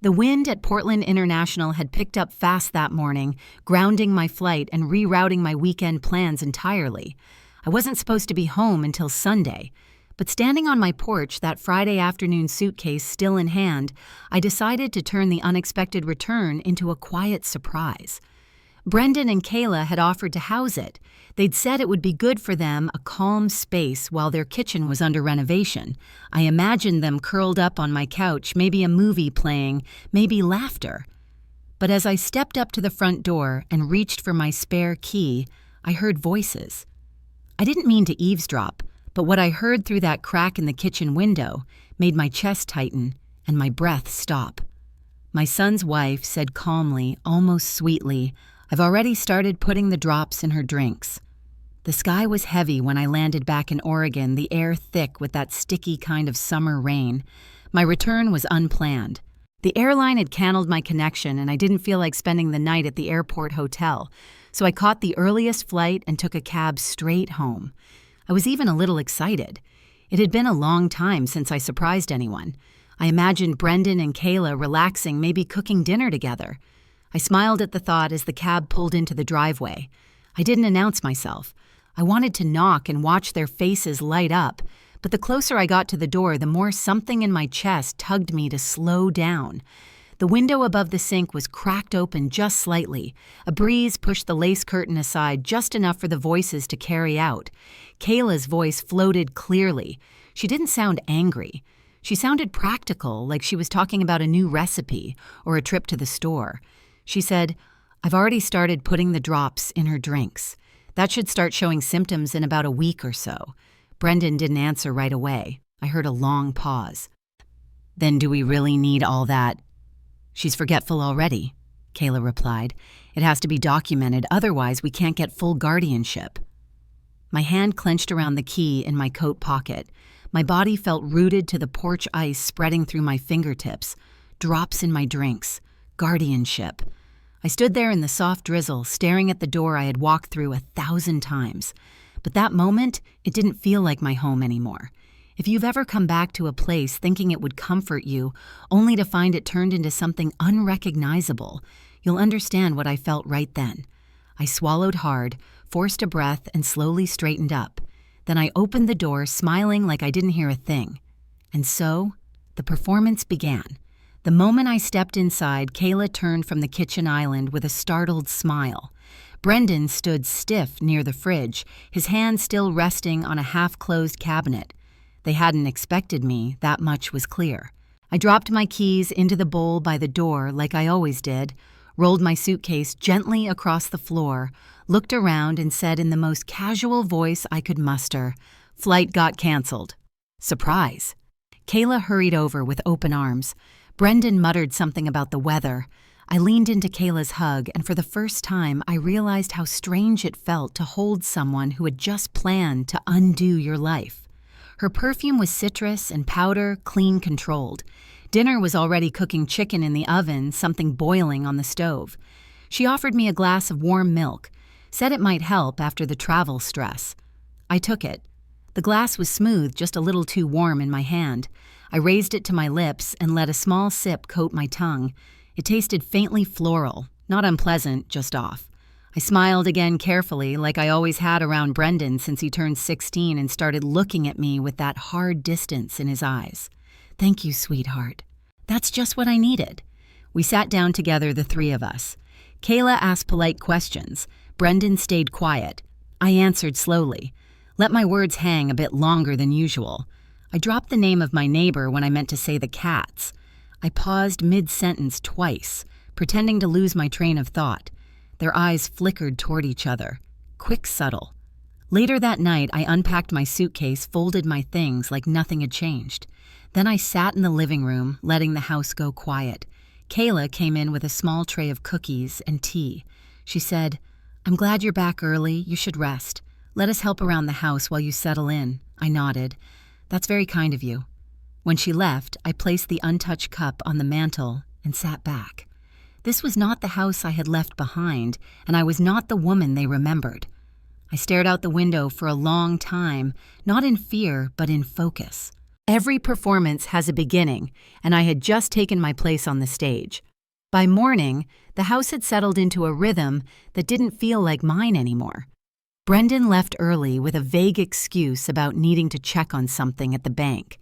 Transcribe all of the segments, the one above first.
The wind at Portland International had picked up fast that morning, grounding my flight and rerouting my weekend plans entirely. I wasn't supposed to be home until Sunday, but standing on my porch, that Friday afternoon suitcase still in hand, I decided to turn the unexpected return into a quiet surprise. Brendan and Kayla had offered to house it. They'd said it would be good for them, a calm space while their kitchen was under renovation. I imagined them curled up on my couch, maybe a movie playing, maybe laughter. But as I stepped up to the front door and reached for my spare key, I heard voices. I didn't mean to eavesdrop, but what I heard through that crack in the kitchen window made my chest tighten and my breath stop. My son's wife said calmly, almost sweetly, "I've already started putting the drops in her drinks." The sky was heavy when I landed back in Oregon, the air thick with that sticky kind of summer rain. My return was unplanned. The airline had canceled my connection and I didn't feel like spending the night at the airport hotel, so I caught the earliest flight and took a cab straight home. I was even a little excited. It had been a long time since I surprised anyone. I imagined Brendan and Kayla relaxing, maybe cooking dinner together. I smiled at the thought as the cab pulled into the driveway. I didn't announce myself. I wanted to knock and watch their faces light up, but the closer I got to the door, the more something in my chest tugged me to slow down. The window above the sink was cracked open just slightly. A breeze pushed the lace curtain aside just enough for the voices to carry out. Kayla's voice floated clearly. She didn't sound angry. She sounded practical, like she was talking about a new recipe or a trip to the store. She said, "I've already started putting the drops in her drinks. That should start showing symptoms in about a week or so." Brendan didn't answer right away. I heard a long pause. "Then do we really need all that?" "She's forgetful already," Kayla replied. "It has to be documented, otherwise we can't get full guardianship." My hand clenched around the key in my coat pocket. My body felt rooted to the porch ice spreading through my fingertips. Drops in my drinks. Guardianship. I stood there in the soft drizzle, staring at the door I had walked through 1,000 times. But that moment, it didn't feel like my home anymore. If you've ever come back to a place thinking it would comfort you, only to find it turned into something unrecognizable, you'll understand what I felt right then. I swallowed hard, forced a breath, and slowly straightened up. Then I opened the door, smiling like I didn't hear a thing. And so, the performance began. The moment I stepped inside, Kayla turned from the kitchen island with a startled smile. Brendan stood stiff near the fridge, his hand still resting on a half-closed cabinet. They hadn't expected me, that much was clear. I dropped my keys into the bowl by the door like I always did, rolled my suitcase gently across the floor, looked around and said in the most casual voice I could muster, "Flight got canceled." Surprise. Kayla hurried over with open arms. Brendan muttered something about the weather. I leaned into Kayla's hug, and for the first time, I realized how strange it felt to hold someone who had just planned to undo your life. Her perfume was citrus and powder, clean controlled. Dinner was already cooking chicken in the oven, something boiling on the stove. She offered me a glass of warm milk, said it might help after the travel stress. I took it. The glass was smooth, just a little too warm in my hand. I raised it to my lips and let a small sip coat my tongue. It tasted faintly floral, not unpleasant, just off. I smiled again carefully, like I always had around Brendan since he turned 16 and started looking at me with that hard distance in his eyes. "Thank you, sweetheart. That's just what I needed." We sat down together, the three of us. Kayla asked polite questions. Brendan stayed quiet. I answered slowly. Let my words hang a bit longer than usual. I dropped the name of my neighbor when I meant to say the cats. I paused mid-sentence twice, pretending to lose my train of thought. Their eyes flickered toward each other. Quick, subtle. Later that night, I unpacked my suitcase, folded my things like nothing had changed. Then I sat in the living room, letting the house go quiet. Kayla came in with a small tray of cookies and tea. She said, "I'm glad you're back early. You should rest. Let us help around the house while you settle in." I nodded. "That's very kind of you." When she left, I placed the untouched cup on the mantel and sat back. This was not the house I had left behind, and I was not the woman they remembered. I stared out the window for a long time, not in fear, but in focus. Every performance has a beginning, and I had just taken my place on the stage. By morning, the house had settled into a rhythm that didn't feel like mine anymore. Brendan left early with a vague excuse about needing to check on something at the bank.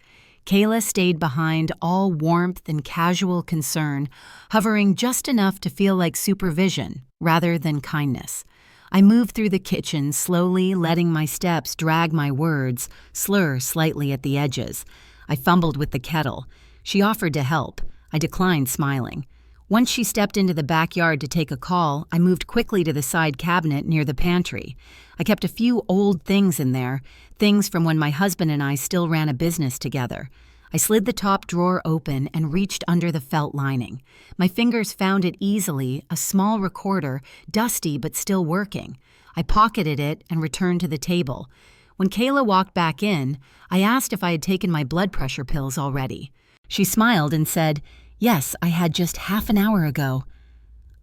Kayla stayed behind, all warmth and casual concern, hovering just enough to feel like supervision rather than kindness. I moved through the kitchen, slowly letting my steps drag my words, slur slightly at the edges. I fumbled with the kettle. She offered to help. I declined, smiling. Once she stepped into the backyard to take a call, I moved quickly to the side cabinet near the pantry. I kept a few old things in there, things from when my husband and I still ran a business together. I slid the top drawer open and reached under the felt lining. My fingers found it easily, a small recorder, dusty but still working. I pocketed it and returned to the table. When Kayla walked back in, I asked if I had taken my blood pressure pills already. She smiled and said, "Yes, I had just half an hour ago."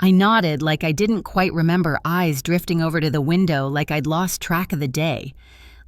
I nodded like I didn't quite remember, eyes drifting over to the window like I'd lost track of the day.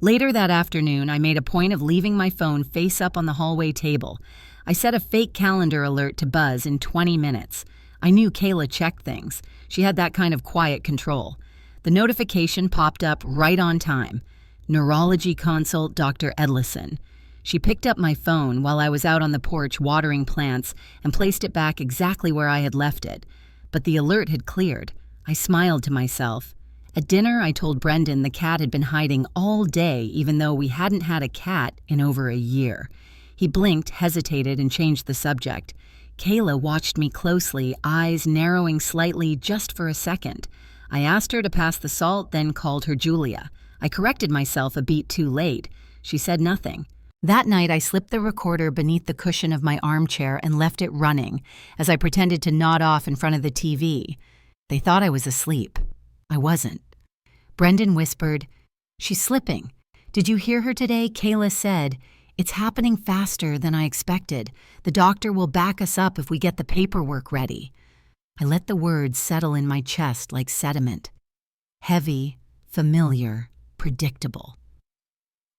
Later that afternoon, I made a point of leaving my phone face up on the hallway table. I set a fake calendar alert to buzz in 20 minutes. I knew Kayla checked things. She had that kind of quiet control. The notification popped up right on time. Neurology consult, Dr. Edlison. She picked up my phone while I was out on the porch watering plants and placed it back exactly where I had left it. But the alert had cleared. I smiled to myself. At dinner, I told Brendan the cat had been hiding all day even though we hadn't had a cat in over a year. He blinked, hesitated, and changed the subject. Kayla watched me closely, eyes narrowing slightly just for a second. I asked her to pass the salt, then called her Julia. I corrected myself a beat too late. She said nothing. That night, I slipped the recorder beneath the cushion of my armchair and left it running as I pretended to nod off in front of the TV. They thought I was asleep. I wasn't. Brendan whispered, "She's slipping. Did you hear her today?" Kayla said, "It's happening faster than I expected. The doctor will back us up if we get the paperwork ready." I let the words settle in my chest like sediment. Heavy, familiar, predictable.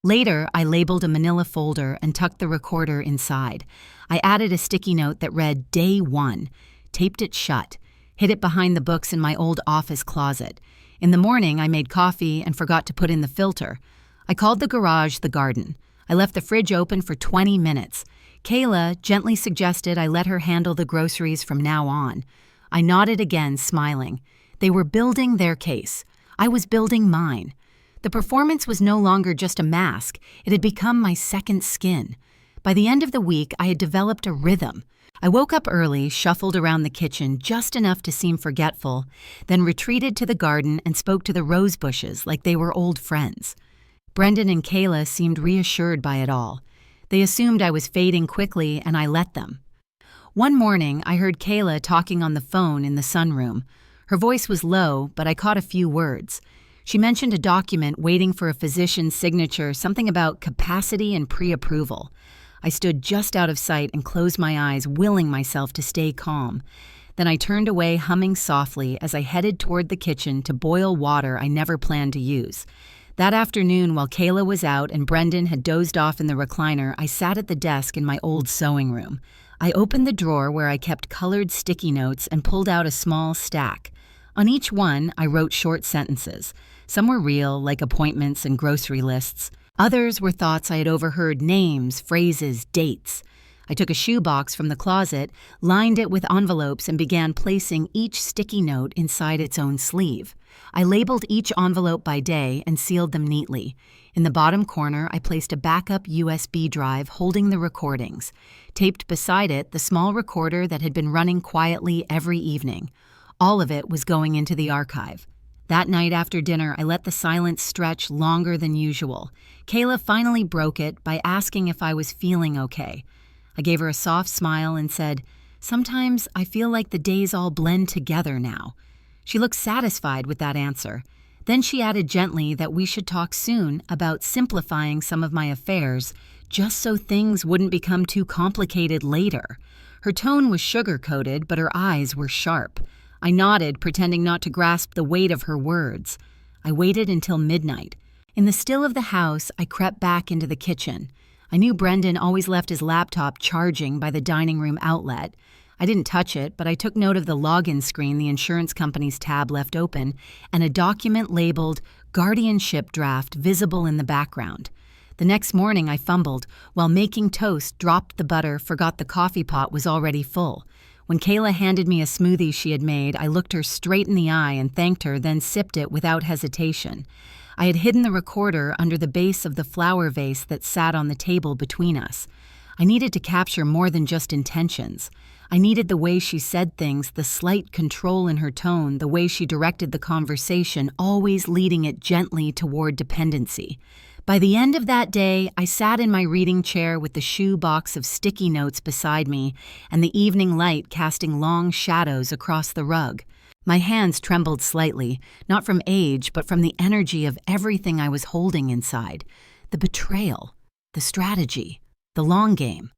Later, I labeled a manila folder and tucked the recorder inside. I added a sticky note that read Day 1, taped it shut, hid it behind the books in my old office closet. In the morning, I made coffee and forgot to put in the filter. I called the garage the garden. I left the fridge open for 20 minutes. Kayla gently suggested I let her handle the groceries from now on. I nodded again, smiling. They were building their case. I was building mine. The performance was no longer just a mask. It had become my second skin. By the end of the week, I had developed a rhythm. I woke up early, shuffled around the kitchen just enough to seem forgetful, then retreated to the garden and spoke to the rose bushes like they were old friends. Brendan and Kayla seemed reassured by it all. They assumed I was fading quickly, and I let them. One morning, I heard Kayla talking on the phone in the sunroom. Her voice was low, but I caught a few words. She mentioned a document waiting for a physician's signature, something about capacity and pre-approval. I stood just out of sight and closed my eyes, willing myself to stay calm. Then I turned away, humming softly as I headed toward the kitchen to boil water I never planned to use. That afternoon, while Kayla was out and Brendan had dozed off in the recliner, I sat at the desk in my old sewing room. I opened the drawer where I kept colored sticky notes and pulled out a small stack. On each one, I wrote short sentences. Some were real, like appointments and grocery lists. Others were thoughts I had overheard, names, phrases, dates. I took a shoebox from the closet, lined it with envelopes, and began placing each sticky note inside its own sleeve. I labeled each envelope by day and sealed them neatly. In the bottom corner, I placed a backup USB drive holding the recordings. Taped beside it, the small recorder that had been running quietly every evening. All of it was going into the archive. That night after dinner, I let the silence stretch longer than usual. Kayla finally broke it by asking if I was feeling okay. I gave her a soft smile and said, "Sometimes I feel like the days all blend together now." She looked satisfied with that answer. Then she added gently that we should talk soon about simplifying some of my affairs, just so things wouldn't become too complicated later. Her tone was sugar-coated, but her eyes were sharp. I nodded, pretending not to grasp the weight of her words. I waited until midnight. In the still of the house, I crept back into the kitchen. I knew Brendan always left his laptop charging by the dining room outlet. I didn't touch it, but I took note of the login screen the insurance company's tab left open and a document labeled guardianship draft visible in the background. The next morning I fumbled. While making toast, dropped the butter, forgot the coffee pot was already full. When Kayla handed me a smoothie she had made, I looked her straight in the eye and thanked her, then sipped it without hesitation. I had hidden the recorder under the base of the flower vase that sat on the table between us. I needed to capture more than just intentions. I needed the way she said things, the slight control in her tone, the way she directed the conversation, always leading it gently toward dependency. By the end of that day, I sat in my reading chair with the shoe box of sticky notes beside me and the evening light casting long shadows across the rug. My hands trembled slightly, not from age, but from the energy of everything I was holding inside. The betrayal, the strategy, the long game.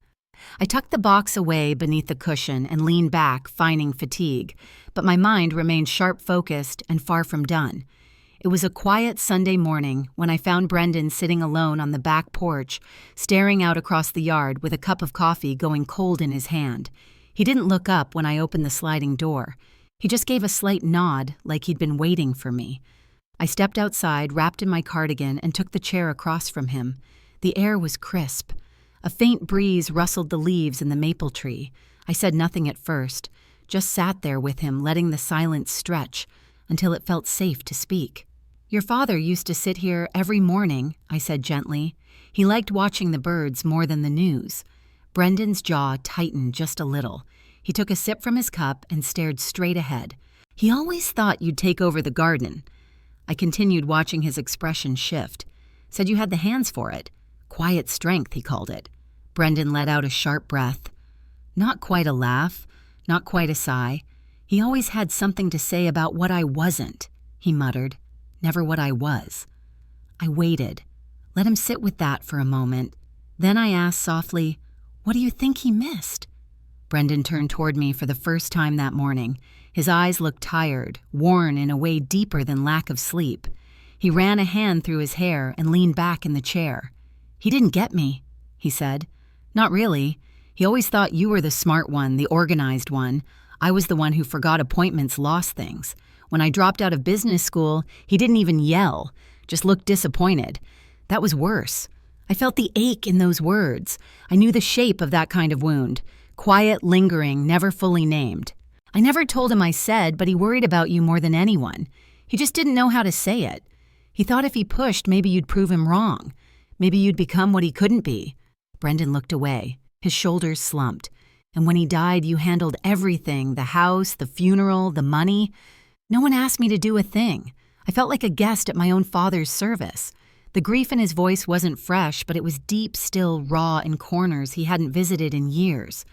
I tucked the box away beneath the cushion and leaned back, feigning fatigue, but my mind remained sharp-focused and far from done. It was a quiet Sunday morning when I found Brendan sitting alone on the back porch, staring out across the yard with a cup of coffee going cold in his hand. He didn't look up when I opened the sliding door. He just gave a slight nod, like he'd been waiting for me. I stepped outside, wrapped in my cardigan, and took the chair across from him. The air was crisp. A faint breeze rustled the leaves in the maple tree. I said nothing at first, just sat there with him, letting the silence stretch until it felt safe to speak. "Your father used to sit here every morning," I said gently. "He liked watching the birds more than the news." Brendan's jaw tightened just a little. He took a sip from his cup and stared straight ahead. "He always thought you'd take over the garden." I continued watching his expression shift. "Said you had the hands for it. Quiet strength, he called it." Brendan let out a sharp breath. Not quite a laugh, not quite a sigh. "He always had something to say about what I wasn't," he muttered. "Never what I was." I waited, let him sit with that for a moment. Then I asked softly, "What do you think he missed?" Brendan turned toward me for the first time that morning. His eyes looked tired, worn in a way deeper than lack of sleep. He ran a hand through his hair and leaned back in the chair. "He didn't get me," he said. "Not really. He always thought you were the smart one, the organized one. I was the one who forgot appointments, lost things. When I dropped out of business school, he didn't even yell, just looked disappointed. That was worse. I felt the ache in those words. I knew the shape of that kind of wound. Quiet, lingering, never fully named. I never told him I said, but he worried about you more than anyone. He just didn't know how to say it. He thought if he pushed, maybe you'd prove him wrong. Maybe you'd become what he couldn't be." Brendan looked away. His shoulders slumped. "And when he died, you handled everything, the house, the funeral, the money. No one asked me to do a thing. I felt like a guest at my own father's service." The grief in his voice wasn't fresh, but it was deep, still, raw in corners he hadn't visited in years.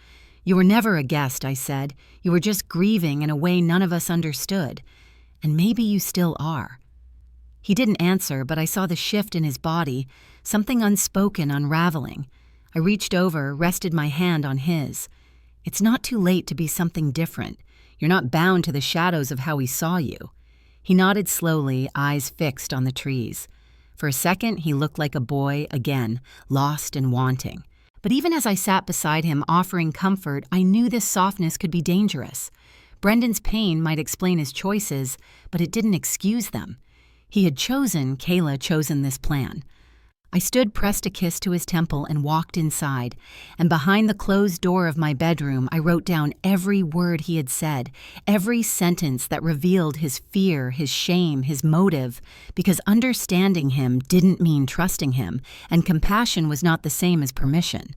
"You were never a guest," I said. "You were just grieving in a way none of us understood. And maybe you still are." He didn't answer, but I saw the shift in his body, something unspoken unraveling. I reached over, rested my hand on his. "It's not too late to be something different. You're not bound to the shadows of how he saw you." He nodded slowly, eyes fixed on the trees. For a second, he looked like a boy again, lost and wanting. But even as I sat beside him offering comfort, I knew this softness could be dangerous. Brendan's pain might explain his choices, but it didn't excuse them. He had chosen, Kayla chosen this plan. I stood, pressed a kiss to his temple, and walked inside. And behind the closed door of my bedroom, I wrote down every word he had said, every sentence that revealed his fear, his shame, his motive, because understanding him didn't mean trusting him, and compassion was not the same as permission.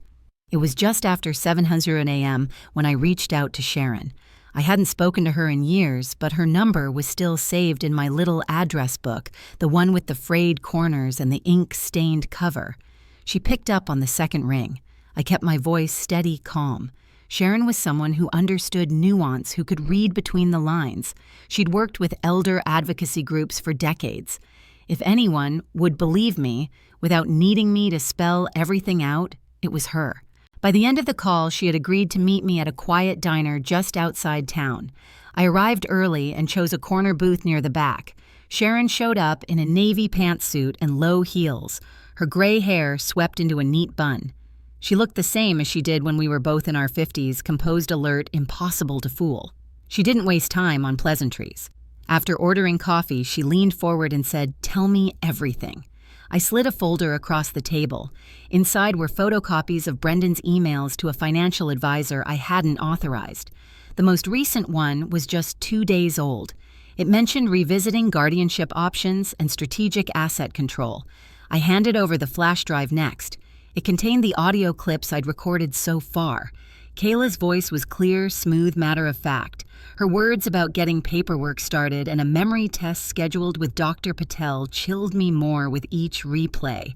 It was just after 7:00 a.m. when I reached out to Sharon. I hadn't spoken to her in years, but her number was still saved in my little address book, the one with the frayed corners and the ink-stained cover. She picked up on the second ring. I kept my voice steady, calm. Sharon was someone who understood nuance, who could read between the lines. She'd worked with elder advocacy groups for decades. If anyone would believe me without needing me to spell everything out, it was her. By the end of the call, she had agreed to meet me at a quiet diner just outside town. I arrived early and chose a corner booth near the back. Sharon showed up in a navy pantsuit and low heels, her gray hair swept into a neat bun. She looked the same as she did when we were both in our 50s, composed, alert, impossible to fool. She didn't waste time on pleasantries. After ordering coffee, she leaned forward and said, "Tell me everything." I slid a folder across the table. Inside were photocopies of Brendan's emails to a financial advisor I hadn't authorized. The most recent one was just 2 days old. It mentioned revisiting guardianship options and strategic asset control. I handed over the flash drive next. It contained the audio clips I'd recorded so far. Kayla's voice was clear, smooth, matter-of-fact. Her words about getting paperwork started and a memory test scheduled with Dr. Patel chilled me more with each replay.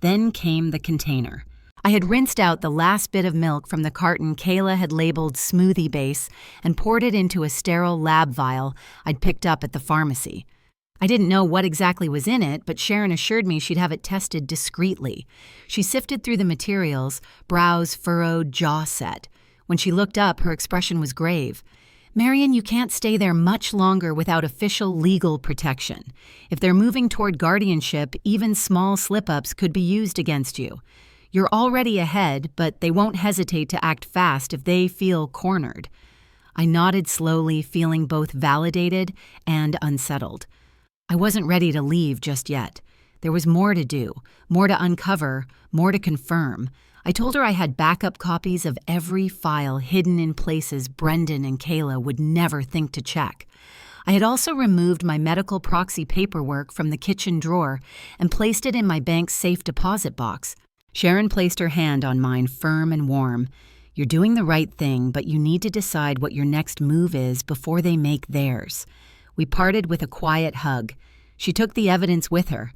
Then came the container. I had rinsed out the last bit of milk from the carton Kayla had labeled smoothie base and poured it into a sterile lab vial I'd picked up at the pharmacy. I didn't know what exactly was in it, but Sharon assured me she'd have it tested discreetly. She sifted through the materials, brows furrowed, jaw set. When she looked up, her expression was grave. "Marion, you can't stay there much longer without official legal protection. If they're moving toward guardianship, even small slip-ups could be used against you. You're already ahead, but they won't hesitate to act fast if they feel cornered." I nodded slowly, feeling both validated and unsettled. I wasn't ready to leave just yet. There was more to do, more to uncover, more to confirm. I told her I had backup copies of every file hidden in places Brendan and Kayla would never think to check. I had also removed my medical proxy paperwork from the kitchen drawer and placed it in my bank's safe deposit box. Sharon placed her hand on mine, firm and warm. "You're doing the right thing, but you need to decide what your next move is before they make theirs." We parted with a quiet hug. She took the evidence with her.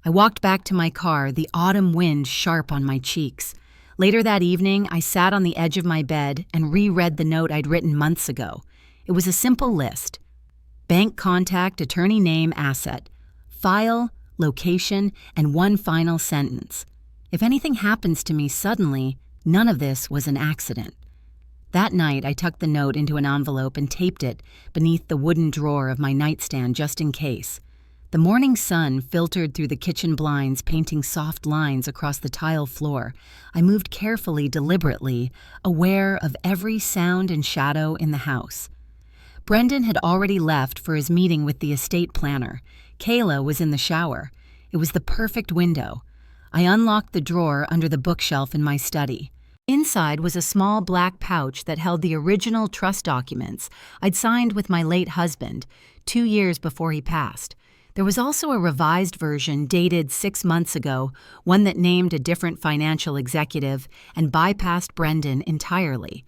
I walked back to my car, the autumn wind sharp on my cheeks. Later that evening, I sat on the edge of my bed and reread the note I'd written months ago. It was a simple list. Bank contact, attorney name, asset, file, location, and one final sentence. If anything happens to me suddenly, none of this was an accident. That night, I tucked the note into an envelope and taped it beneath the wooden drawer of my nightstand just in case. The morning sun filtered through the kitchen blinds, painting soft lines across the tile floor. I moved carefully, deliberately, aware of every sound and shadow in the house. Brendan had already left for his meeting with the estate planner. Kayla was in the shower. It was the perfect window. I unlocked the drawer under the bookshelf in my study. Inside was a small black pouch that held the original trust documents I'd signed with my late husband 2 years before he passed. There was also a revised version dated 6 months ago, one that named a different financial executive and bypassed Brendan entirely.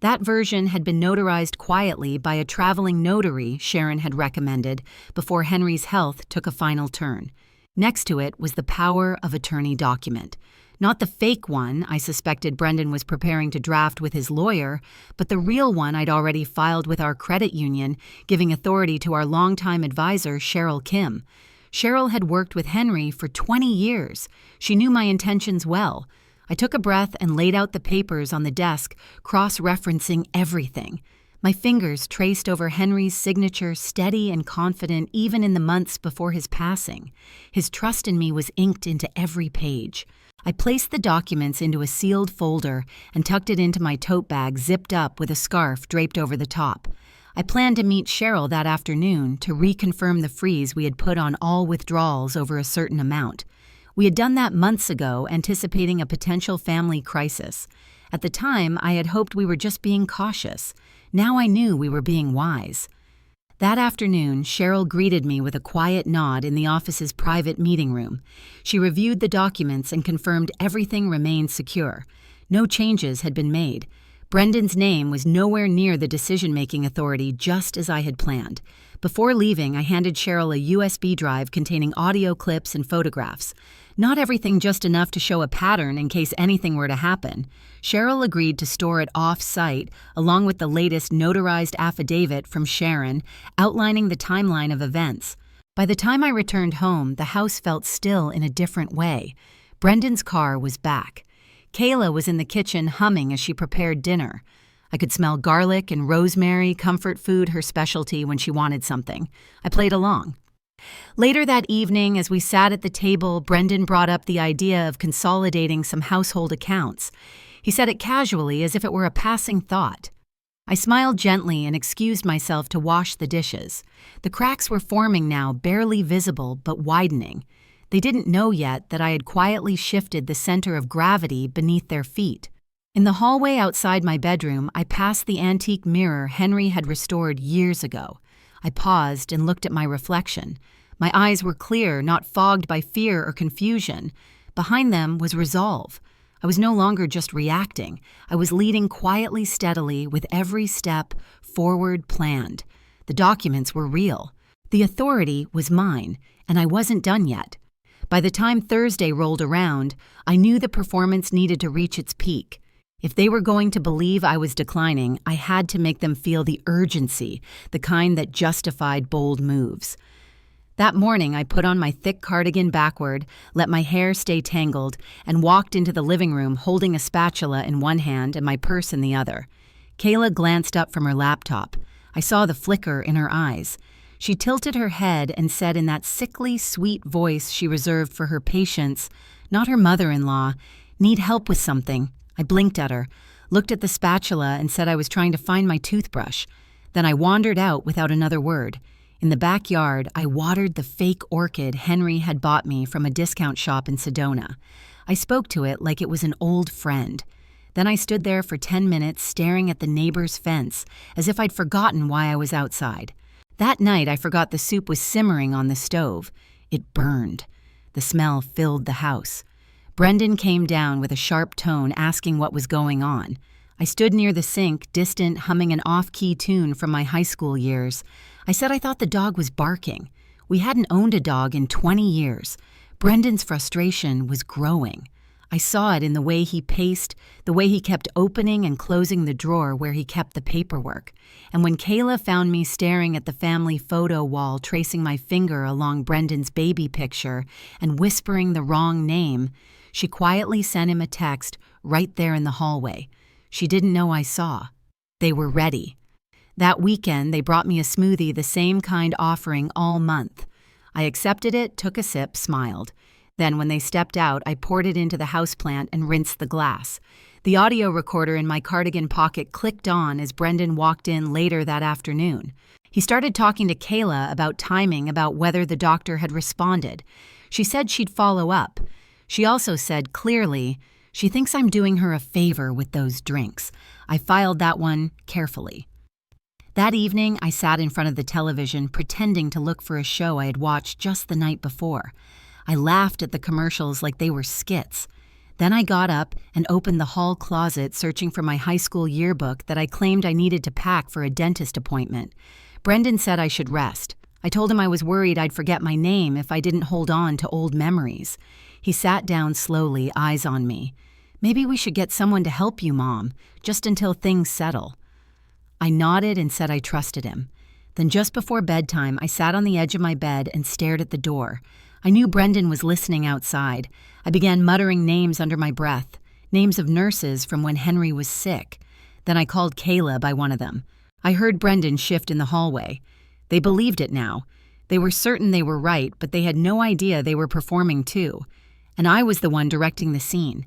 That version had been notarized quietly by a traveling notary Sharon had recommended before Henry's health took a final turn. Next to it was the power of attorney document. Not the fake one I suspected Brendan was preparing to draft with his lawyer, but the real one I'd already filed with our credit union, giving authority to our longtime advisor, Cheryl Kim. Cheryl had worked with Henry for 20 years. She knew my intentions well. I took a breath and laid out the papers on the desk, cross-referencing everything. My fingers traced over Henry's signature, steady and confident even in the months before his passing. His trust in me was inked into every page. I placed the documents into a sealed folder and tucked it into my tote bag, zipped up with a scarf draped over the top. I planned to meet Cheryl that afternoon to reconfirm the freeze we had put on all withdrawals over a certain amount. We had done that months ago, anticipating a potential family crisis. At the time, I had hoped we were just being cautious. Now I knew we were being wise. That afternoon, Cheryl greeted me with a quiet nod in the office's private meeting room. She reviewed the documents and confirmed everything remained secure. No changes had been made. Brendan's name was nowhere near the decision-making authority, just as I had planned. Before leaving, I handed Cheryl a USB drive containing audio clips and photographs. Not everything just enough to show a pattern in case anything were to happen. Cheryl agreed to store it off-site, along with the latest notarized affidavit from Sharon, outlining the timeline of events. By the time I returned home, the house felt still in a different way. Brendan's car was back. Kayla was in the kitchen humming as she prepared dinner. I could smell garlic and rosemary, comfort food her specialty when she wanted something. I played along. Later that evening, as we sat at the table, Brendan brought up the idea of consolidating some household accounts. He said it casually, as if it were a passing thought. I smiled gently and excused myself to wash the dishes. The cracks were forming now, barely visible but widening. They didn't know yet that I had quietly shifted the center of gravity beneath their feet. In the hallway outside my bedroom, I passed the antique mirror Henry had restored years ago. I paused and looked at my reflection. My eyes were clear, not fogged by fear or confusion. Behind them was resolve. I was no longer just reacting. I was leading quietly, steadily, with every step forward planned. The documents were real. The authority was mine, and I wasn't done yet. By the time Thursday rolled around, I knew the performance needed to reach its peak. If they were going to believe I was declining, I had to make them feel the urgency, the kind that justified bold moves. That morning, I put on my thick cardigan backward, let my hair stay tangled, and walked into the living room holding a spatula in one hand and my purse in the other. Kayla glanced up from her laptop. I saw the flicker in her eyes. She tilted her head and said in that sickly, sweet voice she reserved for her patients, not her mother-in-law, "Need help with something." I blinked at her, looked at the spatula and said I was trying to find my toothbrush. Then I wandered out without another word. In the backyard, I watered the fake orchid Henry had bought me from a discount shop in Sedona. I spoke to it like it was an old friend. Then I stood there for 10 minutes staring at the neighbor's fence, as if I'd forgotten why I was outside. That night, I forgot the soup was simmering on the stove. It burned. The smell filled the house. Brendan came down with a sharp tone asking what was going on. I stood near the sink, distant, humming an off-key tune from my high school years. I said I thought the dog was barking. We hadn't owned a dog in 20 years. Brendan's frustration was growing. I saw it in the way he paced, the way he kept opening and closing the drawer where he kept the paperwork. And when Kayla found me staring at the family photo wall, tracing my finger along Brendan's baby picture and whispering the wrong name, she quietly sent him a text right there in the hallway. She didn't know I saw. They were ready. That weekend, they brought me a smoothie, the same kind offering all month. I accepted it, took a sip, smiled. Then, when they stepped out, I poured it into the houseplant and rinsed the glass. The audio recorder in my cardigan pocket clicked on as Brendan walked in later that afternoon. He started talking to Kayla about timing, about whether the doctor had responded. She said she'd follow up. She also said clearly, she thinks I'm doing her a favor with those drinks. I filed that one carefully. That evening, I sat in front of the television, pretending to look for a show I had watched just the night before. I laughed at the commercials like they were skits. Then I got up and opened the hall closet, searching for my high school yearbook that I claimed I needed to pack for a dentist appointment. Brendan said I should rest. I told him I was worried I'd forget my name if I didn't hold on to old memories. He sat down slowly, eyes on me. "Maybe we should get someone to help you, Mom, just until things settle." I nodded and said I trusted him. Then just before bedtime, I sat on the edge of my bed and stared at the door. I knew Brendan was listening outside. I began muttering names under my breath, names of nurses from when Henry was sick. Then I called Kayla by one of them. I heard Brendan shift in the hallway. They believed it now. They were certain they were right, but they had no idea they were performing too. And I was the one directing the scene.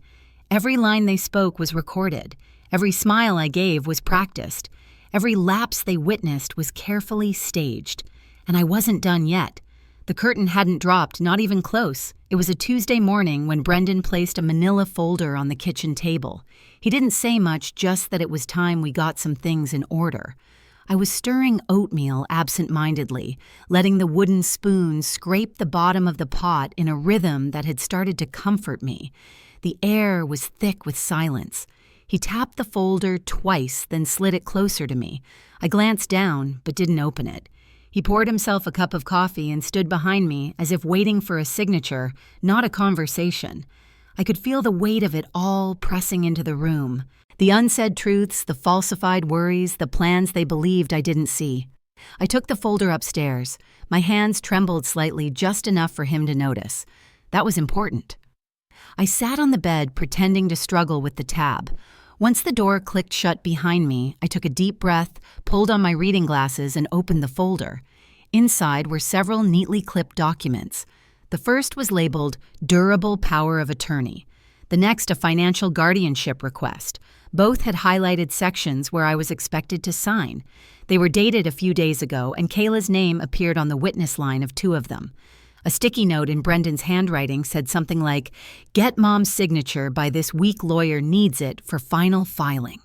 Every line they spoke was recorded. Every smile I gave was practiced. Every lapse they witnessed was carefully staged. And I wasn't done yet. The curtain hadn't dropped, not even close. It was a Tuesday morning when Brendan placed a manila folder on the kitchen table. He didn't say much, just that it was time we got some things in order. I was stirring oatmeal absent-mindedly, letting the wooden spoon scrape the bottom of the pot in a rhythm that had started to comfort me. The air was thick with silence. He tapped the folder twice, then slid it closer to me. I glanced down, but didn't open it. He poured himself a cup of coffee and stood behind me as if waiting for a signature, not a conversation. I could feel the weight of it all pressing into the room. The unsaid truths, the falsified worries, the plans they believed I didn't see. I took the folder upstairs. My hands trembled slightly, just enough for him to notice. That was important. I sat on the bed, pretending to struggle with the tab. Once the door clicked shut behind me, I took a deep breath, pulled on my reading glasses, and opened the folder. Inside were several neatly clipped documents. The first was labeled Durable Power of Attorney. The next, a financial guardianship request. Both had highlighted sections where I was expected to sign. They were dated a few days ago, and Kayla's name appeared on the witness line of two of them. A sticky note in Brendan's handwriting said something like, "Get Mom's signature by this week, lawyer needs it for final filing."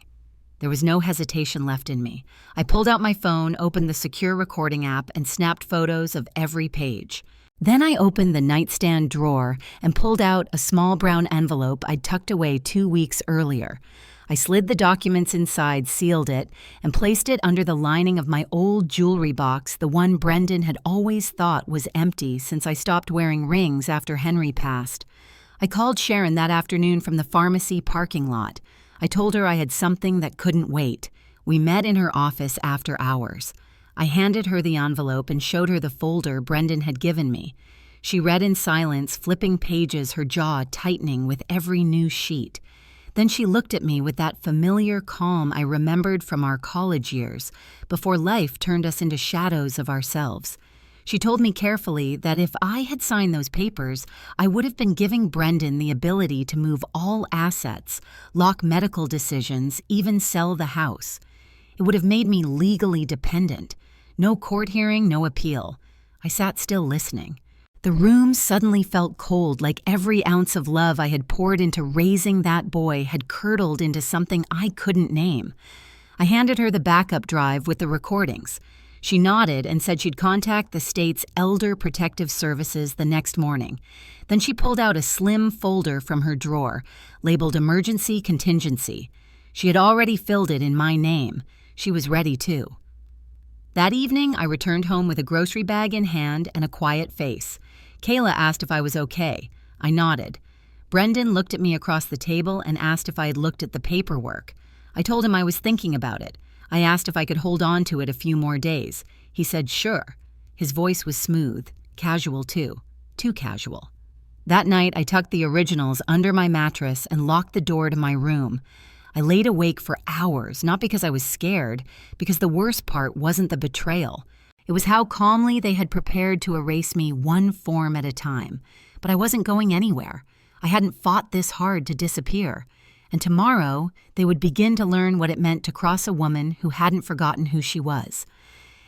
There was no hesitation left in me. I pulled out my phone, opened the secure recording app, and snapped photos of every page. Then I opened the nightstand drawer and pulled out a small brown envelope I'd tucked away 2 weeks earlier. I slid the documents inside, sealed it, and placed it under the lining of my old jewelry box, the one Brendan had always thought was empty since I stopped wearing rings after Henry passed. I called Sharon that afternoon from the pharmacy parking lot. I told her I had something that couldn't wait. We met in her office after hours. I handed her the envelope and showed her the folder Brendan had given me. She read in silence, flipping pages, her jaw tightening with every new sheet. Then she looked at me with that familiar calm I remembered from our college years, before life turned us into shadows of ourselves. She told me carefully that if I had signed those papers, I would have been giving Brendan the ability to move all assets, lock medical decisions, even sell the house. It would have made me legally dependent. No court hearing, no appeal. I sat still listening. The room suddenly felt cold, like every ounce of love I had poured into raising that boy had curdled into something I couldn't name. I handed her the backup drive with the recordings. She nodded and said she'd contact the state's Elder Protective Services the next morning. Then she pulled out a slim folder from her drawer, labeled Emergency Contingency. She had already filled it in my name. She was ready, too. That evening, I returned home with a grocery bag in hand and a quiet face. Kayla asked if I was okay. I nodded. Brendan looked at me across the table and asked if I had looked at the paperwork. I told him I was thinking about it. I asked if I could hold on to it a few more days. He said sure. His voice was smooth, casual too casual. That night, I tucked the originals under my mattress and locked the door to my room. I laid awake for hours, not because I was scared, because the worst part wasn't the betrayal. It was how calmly they had prepared to erase me one form at a time. But I wasn't going anywhere. I hadn't fought this hard to disappear. And tomorrow, they would begin to learn what it meant to cross a woman who hadn't forgotten who she was.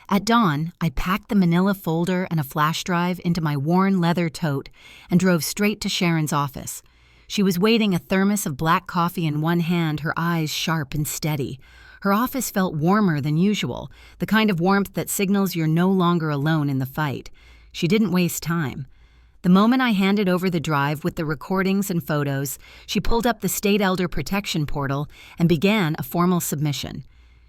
At dawn, I packed the manila folder and a flash drive into my worn leather tote and drove straight to Sharon's office. She was waiting, a thermos of black coffee in one hand, her eyes sharp and steady. Her office felt warmer than usual, the kind of warmth that signals you're no longer alone in the fight. She didn't waste time. The moment I handed over the drive with the recordings and photos, she pulled up the State Elder Protection portal and began a formal submission.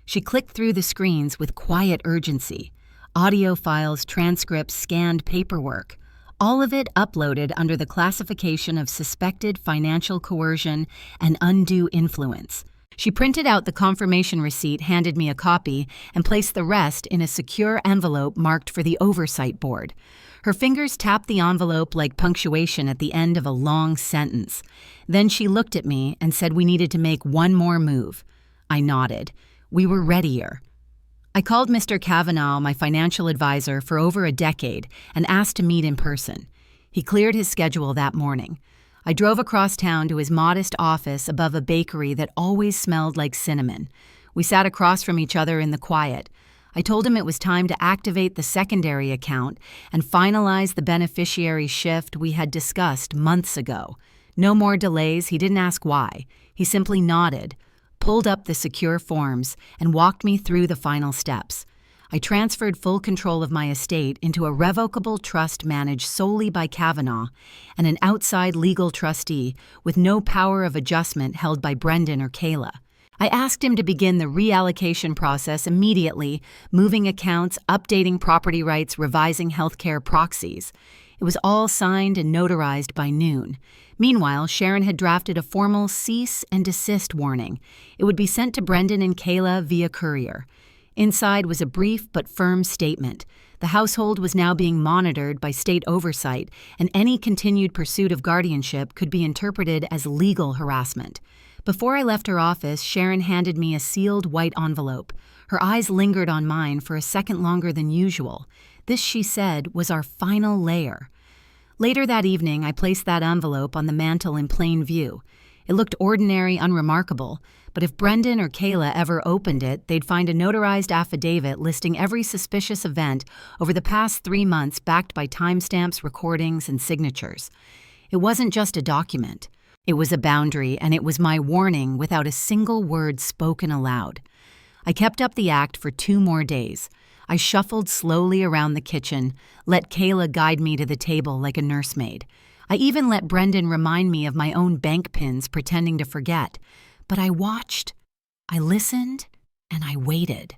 She clicked through the screens with quiet urgency. Audio files, transcripts, scanned paperwork. All of it uploaded under the classification of suspected financial coercion and undue influence. She printed out the confirmation receipt, handed me a copy, and placed the rest in a secure envelope marked for the oversight board. Her fingers tapped the envelope like punctuation at the end of a long sentence. Then she looked at me and said we needed to make one more move. I nodded. We were readier. I called Mr. Kavanaugh, my financial advisor, for over a decade and asked to meet in person. He cleared his schedule that morning. I drove across town to his modest office above a bakery that always smelled like cinnamon. We sat across from each other in the quiet. I told him it was time to activate the secondary account and finalize the beneficiary shift we had discussed months ago. No more delays. He didn't ask why. He simply nodded, pulled up the secure forms, and walked me through the final steps. I transferred full control of my estate into a revocable trust managed solely by Kavanaugh and an outside legal trustee with no power of adjustment held by Brendan or Kayla. I asked him to begin the reallocation process immediately, moving accounts, updating property rights, revising healthcare proxies. It was all signed and notarized by noon. Meanwhile, Sharon had drafted a formal cease and desist warning. It would be sent to Brendan and Kayla via courier. Inside was a brief but firm statement. The household was now being monitored by state oversight, and any continued pursuit of guardianship could be interpreted as legal harassment. Before I left her office, Sharon handed me a sealed white envelope. Her eyes lingered on mine for a second longer than usual. This, she said, was our final layer. Later that evening, I placed that envelope on the mantel in plain view. It looked ordinary, unremarkable, but if Brendan or Kayla ever opened it, they'd find a notarized affidavit listing every suspicious event over the past 3 months backed by timestamps, recordings, and signatures. It wasn't just a document. It was a boundary, and it was my warning without a single word spoken aloud. I kept up the act for 2 more days. I shuffled slowly around the kitchen, let Kayla guide me to the table like a nursemaid. I even let Brendan remind me of my own bank pins, pretending to forget. But I watched, I listened, and I waited.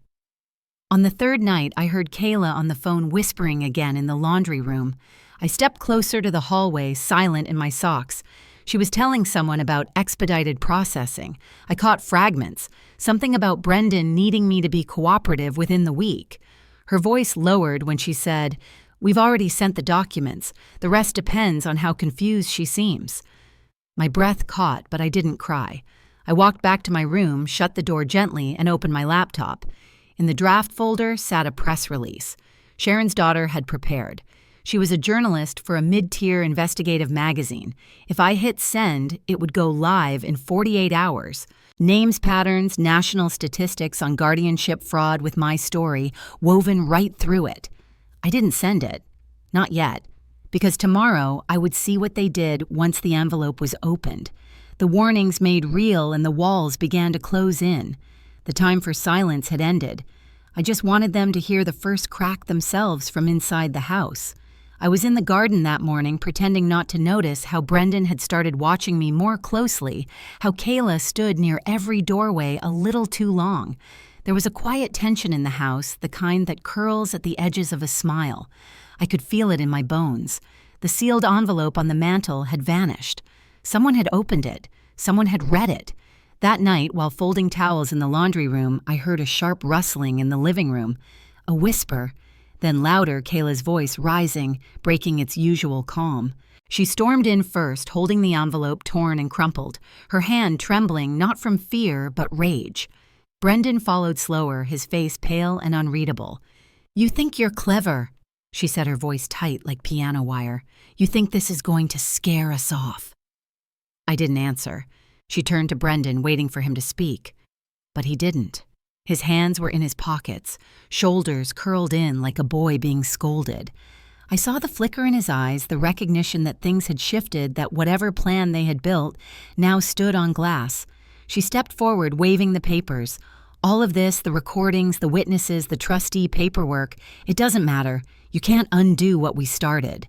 On the 3rd night, I heard Kayla on the phone whispering again in the laundry room. I stepped closer to the hallway, silent in my socks. She was telling someone about expedited processing. I caught fragments, something about Brendan needing me to be cooperative within the week. Her voice lowered when she said, "We've already sent the documents. The rest depends on how confused she seems." My breath caught, but I didn't cry. I walked back to my room, shut the door gently, and opened my laptop. In the draft folder sat a press release. Sharon's daughter had prepared. She was a journalist for a mid-tier investigative magazine. If I hit send, it would go live in 48 hours. Names, patterns, national statistics on guardianship fraud with my story woven right through it. I didn't send it. Not yet. Because tomorrow I would see what they did once the envelope was opened. The warnings made real and the walls began to close in. The time for silence had ended. I just wanted them to hear the first crack themselves from inside the house. I was in the garden that morning pretending not to notice how Brendan had started watching me more closely, how Kayla stood near every doorway a little too long. There was a quiet tension in the house, the kind that curls at the edges of a smile. I could feel it in my bones. The sealed envelope on the mantel had vanished. Someone had opened it. Someone had read it. That night, while folding towels in the laundry room, I heard a sharp rustling in the living room. A whisper. Then louder, Kayla's voice rising, breaking its usual calm. She stormed in first, holding the envelope torn and crumpled, her hand trembling not from fear but rage. Brendan followed slower, his face pale and unreadable. "You think you're clever," she said, her voice tight like piano wire. "You think this is going to scare us off." I didn't answer. She turned to Brendan, waiting for him to speak. But he didn't. His hands were in his pockets, shoulders curled in like a boy being scolded. I saw the flicker in his eyes, the recognition that things had shifted, that whatever plan they had built now stood on glass. She stepped forward, waving the papers. "All of this, the recordings, the witnesses, the trustee paperwork, it doesn't matter. You can't undo what we started."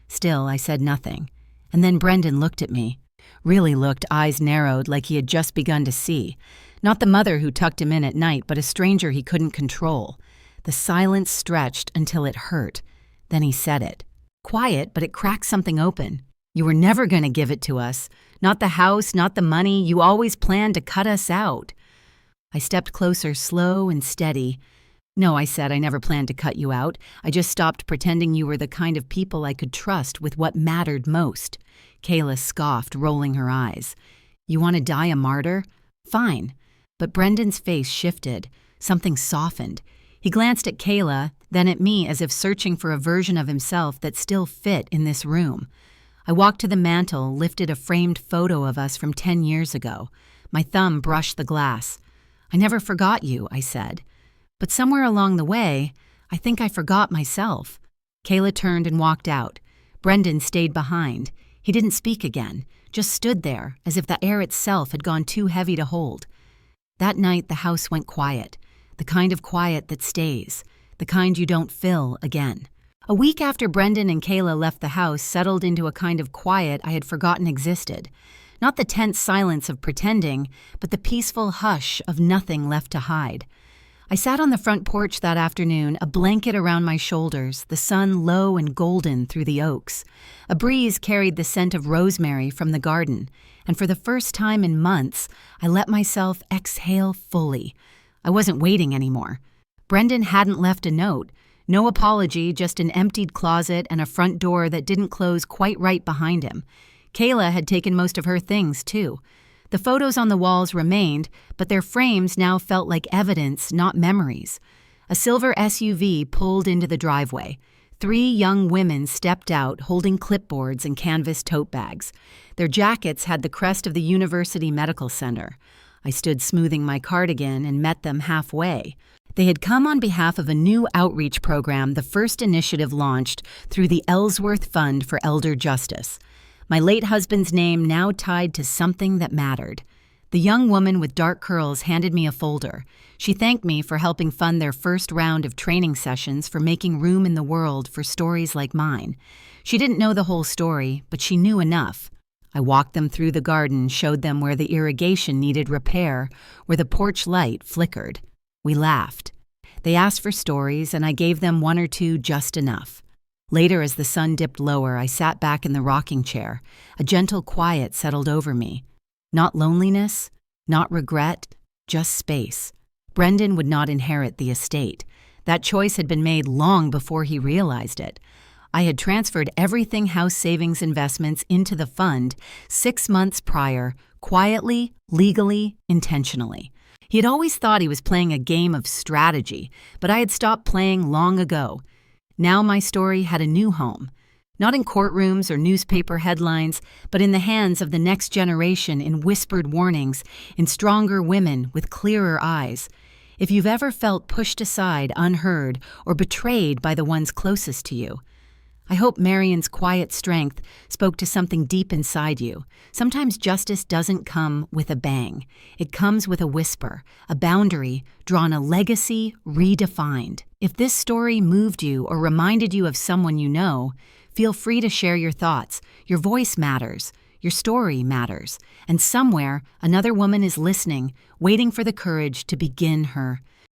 Still, I said nothing. And then Brendan looked at me. Really looked, eyes narrowed like he had just begun to see. Not the mother who tucked him in at night, but a stranger he couldn't control. The silence stretched until it hurt. Then he said it. Quiet, but it cracked something open. "You were never going to give it to us. Not the house, not the money. You always planned to cut us out." I stepped closer, slow and steady. "No," I said, "I never planned to cut you out. I just stopped pretending you were the kind of people I could trust with what mattered most." Kayla scoffed, rolling her eyes. "You want to die a martyr? Fine." But Brendan's face shifted. Something softened. He glanced at Kayla, then at me as if searching for a version of himself that still fit in this room. I walked to the mantel, lifted a framed photo of us from 10 years ago. My thumb brushed the glass. "I never forgot you," I said. But somewhere along the way, I think I forgot myself. Kayla turned and walked out. Brendan stayed behind. He didn't speak again, just stood there, as if the air itself had gone too heavy to hold. That night, the house went quiet, the kind of quiet that stays, the kind you don't fill again. A week after Brendan and Kayla left the house settled into a kind of quiet I had forgotten existed. Not the tense silence of pretending, but the peaceful hush of nothing left to hide. I sat on the front porch that afternoon, a blanket around my shoulders, the sun low and golden through the oaks. A breeze carried the scent of rosemary from the garden, and for the first time in months, I let myself exhale fully. I wasn't waiting anymore. Brendan hadn't left a note. No apology, just an emptied closet and a front door that didn't close quite right behind him. Kayla had taken most of her things, too. The photos on the walls remained, but their frames now felt like evidence, not memories. A silver SUV pulled into the driveway. 3 young women stepped out, holding clipboards and canvas tote bags. Their jackets had the crest of the University Medical Center. I stood smoothing my cardigan and met them halfway. They had come on behalf of a new outreach program, the first initiative launched through the Ellsworth Fund for Elder Justice. My late husband's name now tied to something that mattered. The young woman with dark curls handed me a folder. She thanked me for helping fund their first round of training sessions for making room in the world for stories like mine. She didn't know the whole story, but she knew enough. I walked them through the garden, showed them where the irrigation needed repair, where the porch light flickered. We laughed. They asked for stories, and I gave them 1 or 2 just enough. Later, as the sun dipped lower, I sat back in the rocking chair. A gentle quiet settled over me. Not loneliness, not regret, just space. Brendan would not inherit the estate. That choice had been made long before he realized it. I had transferred everything house savings investments into the fund 6 months prior, quietly, legally, intentionally. He had always thought he was playing a game of strategy, but I had stopped playing long ago. Now my story had a new home. Not in courtrooms or newspaper headlines, but in the hands of the next generation, in whispered warnings, in stronger women with clearer eyes. If you've ever felt pushed aside, unheard, or betrayed by the ones closest to you, I hope Marion's quiet strength spoke to something deep inside you. Sometimes justice doesn't come with a bang. It comes with a whisper, a boundary drawn, a legacy redefined. If this story moved you or reminded you of someone you know, feel free to share your thoughts. Your voice matters. Your story matters. And somewhere, another woman is listening, waiting for the courage to begin her